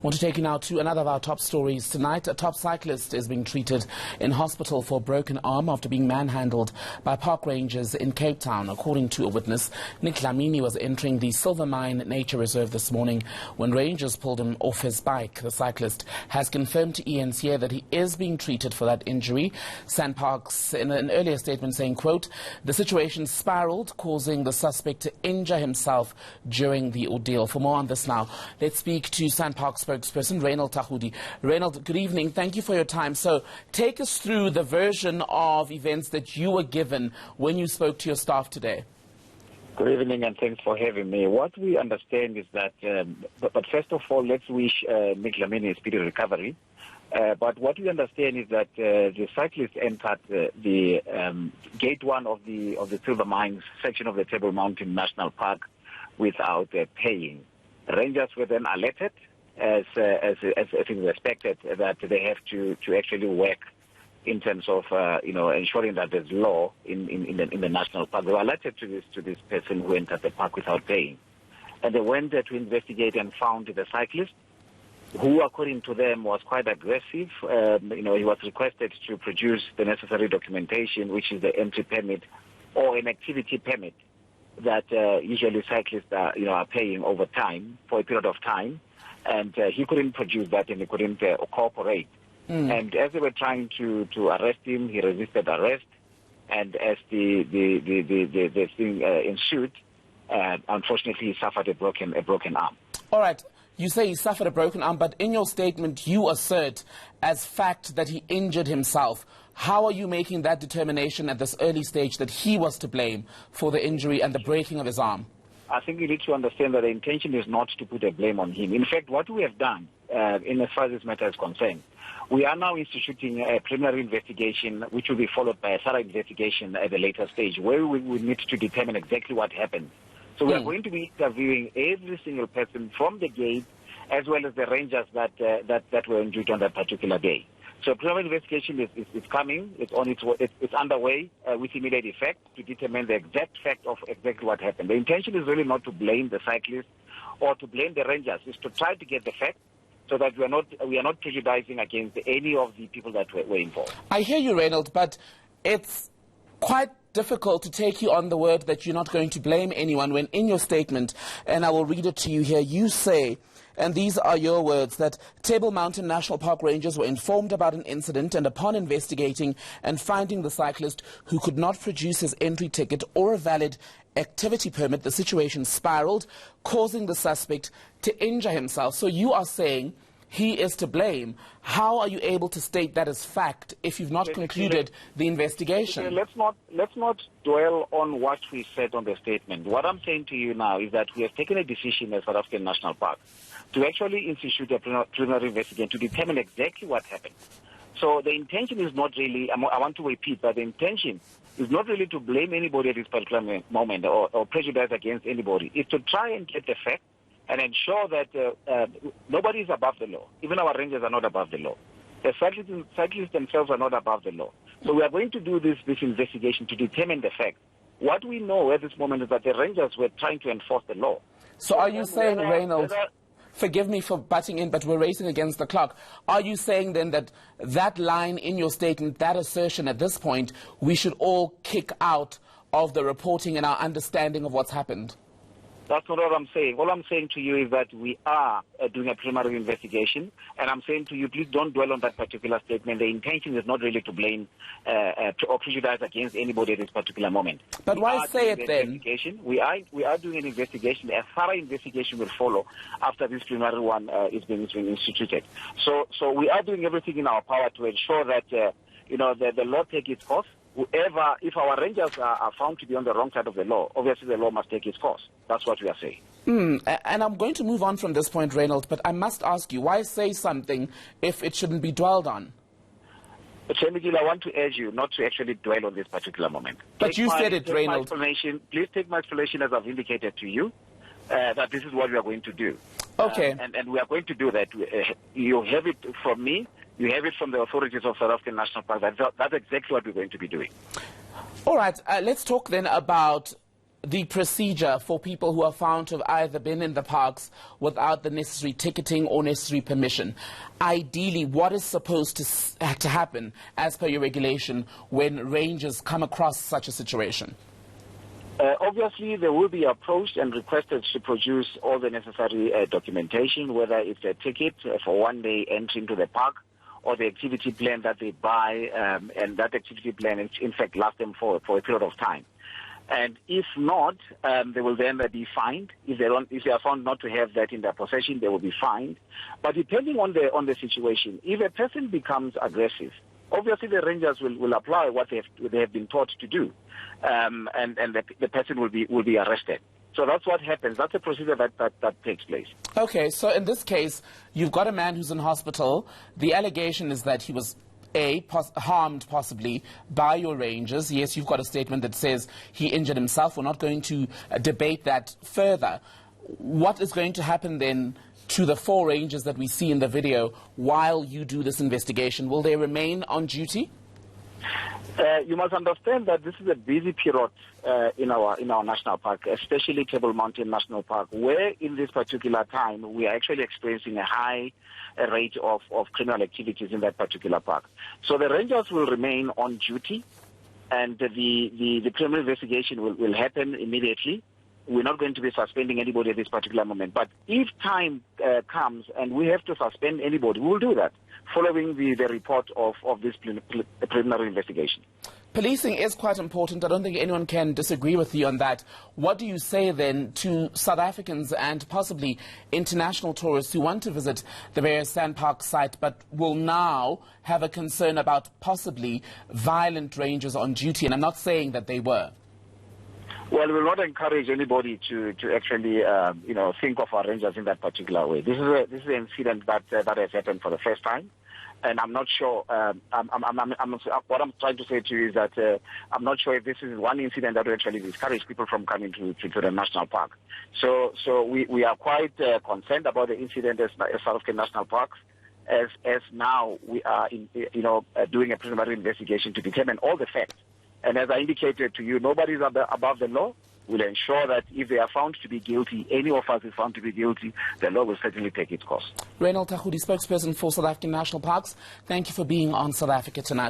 I want to take you now to another of our top stories tonight. A top cyclist is being treated in hospital for a broken arm after being manhandled by park rangers in Cape Town. According to a witness, Nick Dlamini was entering the Silver Mine Nature Reserve this morning when rangers pulled him off his bike. The cyclist has confirmed to eNCA that he is being treated for that injury. SANParks in an earlier statement saying, quote, "The situation spiraled, causing the suspect to injure himself during the ordeal." For more on this now, let's speak to SANParks spokesperson Reynold Thakhuli. Reynold, good evening. Thank you for your time. So take us through the version of events that you were given when you spoke to your staff today. Good evening and thanks for having me. What we understand is that, but first of all, let's wish Nick Dlamini a speedy recovery. But what we understand is that the cyclist entered the gate 1 of the Silver Mines section of the Table Mountain National Park without paying. Rangers were then alerted, as it is expected, that they have to actually work in terms of ensuring that there's law in the national park. They were alerted to this person who entered the park without paying, and they went there to investigate and found the cyclist, who, according to them, was quite aggressive. He was requested to produce the necessary documentation, which is the entry permit or an activity permit that usually cyclists are paying over time for a period of time. And he couldn't produce that, and he couldn't cooperate. And as they were trying to arrest him, he resisted arrest. And as the thing ensued, unfortunately, he suffered a broken arm. All right. You say he suffered a broken arm, but in your statement, you assert as fact that he injured himself. How are you making that determination at this early stage that he was to blame for the injury and the breaking of his arm? I think you need to understand that the intention is not to put a blame on him. In fact, what we have done, in as far as this matter is concerned, we are now instituting a preliminary investigation, which will be followed by a thorough investigation at a later stage, where we will need to determine exactly what happened. So we are going to be interviewing every single person from the gate, as well as the rangers that were on duty on that particular day. So preliminary investigation is coming. It's underway with immediate effect to determine the exact fact of exactly what happened. The intention is really not to blame the cyclist or to blame the rangers. It's to try to get the facts so that we are not prejudicing against any of the people that were involved. I hear you, Reynold, but it's quite difficult to take you on the word that you're not going to blame anyone when in your statement, and I will read it to you here, you say, and these are your words, that Table Mountain National Park rangers were informed about an incident, and upon investigating and finding the cyclist who could not produce his entry ticket or a valid activity permit, the situation spiraled, causing the suspect to injure himself. So you are saying he is to blame. How are you able to state that as fact if you've not concluded the investigation? Let's not dwell on what we said on the statement. What I'm saying to you now is that we have taken a decision as South African National Park to actually institute a preliminary investigation to determine exactly what happened. So the intention is not really, I want to repeat, but the intention is not really to blame anybody at this particular moment or prejudice against anybody. It's to try and get the fact and ensure that nobody is above the law. Even our rangers are not above the law. The cyclists themselves are not above the law. So we are going to do this investigation to determine the fact. What we know at this moment is that the rangers were trying to enforce the law. So are you saying, Reynold, forgive me for butting in, but we're racing against the clock. Are you saying then that that line in your statement, that assertion at this point, we should all kick out of the reporting and our understanding of what's happened? That's not what I'm saying. All I'm saying to you is that we are doing a preliminary investigation, and I'm saying to you, please don't dwell on that particular statement. The intention is not really to blame or prejudice against anybody at this particular moment. But why say it then? We are doing an investigation. A thorough investigation will follow after this preliminary one is being instituted. So we are doing everything in our power to ensure that the law takes its course. If our rangers are found to be on the wrong side of the law, obviously the law must take its course. That's what we are saying. And I'm going to move on from this point, Reynold, but I must ask you, why say something if it shouldn't be dwelled on? Chemigil, I want to urge you not to actually dwell on this particular moment. But you said it, Reynold. Please take my explanation as I've indicated to you, that this is what we are going to do. Okay. And we are going to do that. You have it from me. You have it from the authorities of South African National Park. That's exactly what we're going to be doing. All right. Let's talk then about the procedure for people who are found to have either been in the parks without the necessary ticketing or necessary permission. Ideally, what is supposed to happen as per your regulation when rangers come across such a situation? Obviously, they will be approached and requested to produce all the necessary documentation, whether it's a ticket for one-day entry into the park or the activity plan that they buy, and that activity plan, in fact, lasts them for a period of time. And if not, they will then be fined. If they are found not to have that in their possession, they will be fined. But depending on the situation, if a person becomes aggressive, obviously the rangers will apply what they have been taught to do, and the person will be arrested. So that's what happens. That's a procedure that takes place. Okay, so in this case, you've got a man who's in hospital. The allegation is that he was harmed possibly by your rangers. Yes, you've got a statement that says he injured himself. We're not going to debate that further. What is going to happen then to the 4 rangers that we see in the video while you do this investigation? Will they remain on duty? You must understand that this is a busy period in our national park, especially Table Mountain National Park, where in this particular time we are actually experiencing a high rate of criminal activities in that particular park. So the rangers will remain on duty, and the criminal investigation will happen immediately. We're not going to be suspending anybody at this particular moment. But if time comes and we have to suspend anybody, we will do that following the report of this preliminary investigation. Policing is quite important. I don't think anyone can disagree with you on that. What do you say then to South Africans and possibly international tourists who want to visit the various SANParks site but will now have a concern about possibly violent rangers on duty? And I'm not saying that they were. Well, we will not encourage anybody to actually, think of our rangers in that particular way. This is an incident that has happened for the first time, and I'm not sure. What I'm trying to say to you is that I'm not sure if this is one incident that will actually discourage people from coming to the national park. So we are quite concerned about the incident as South African National Parks. As now we are doing a preliminary investigation to determine all the facts. And as I indicated to you, nobody is above the law. We'll ensure that if they are found to be guilty, any of us is found to be guilty, the law will certainly take its course. Reynold Thakhuli, spokesperson for South African National Parks, thank you for being on South Africa Tonight.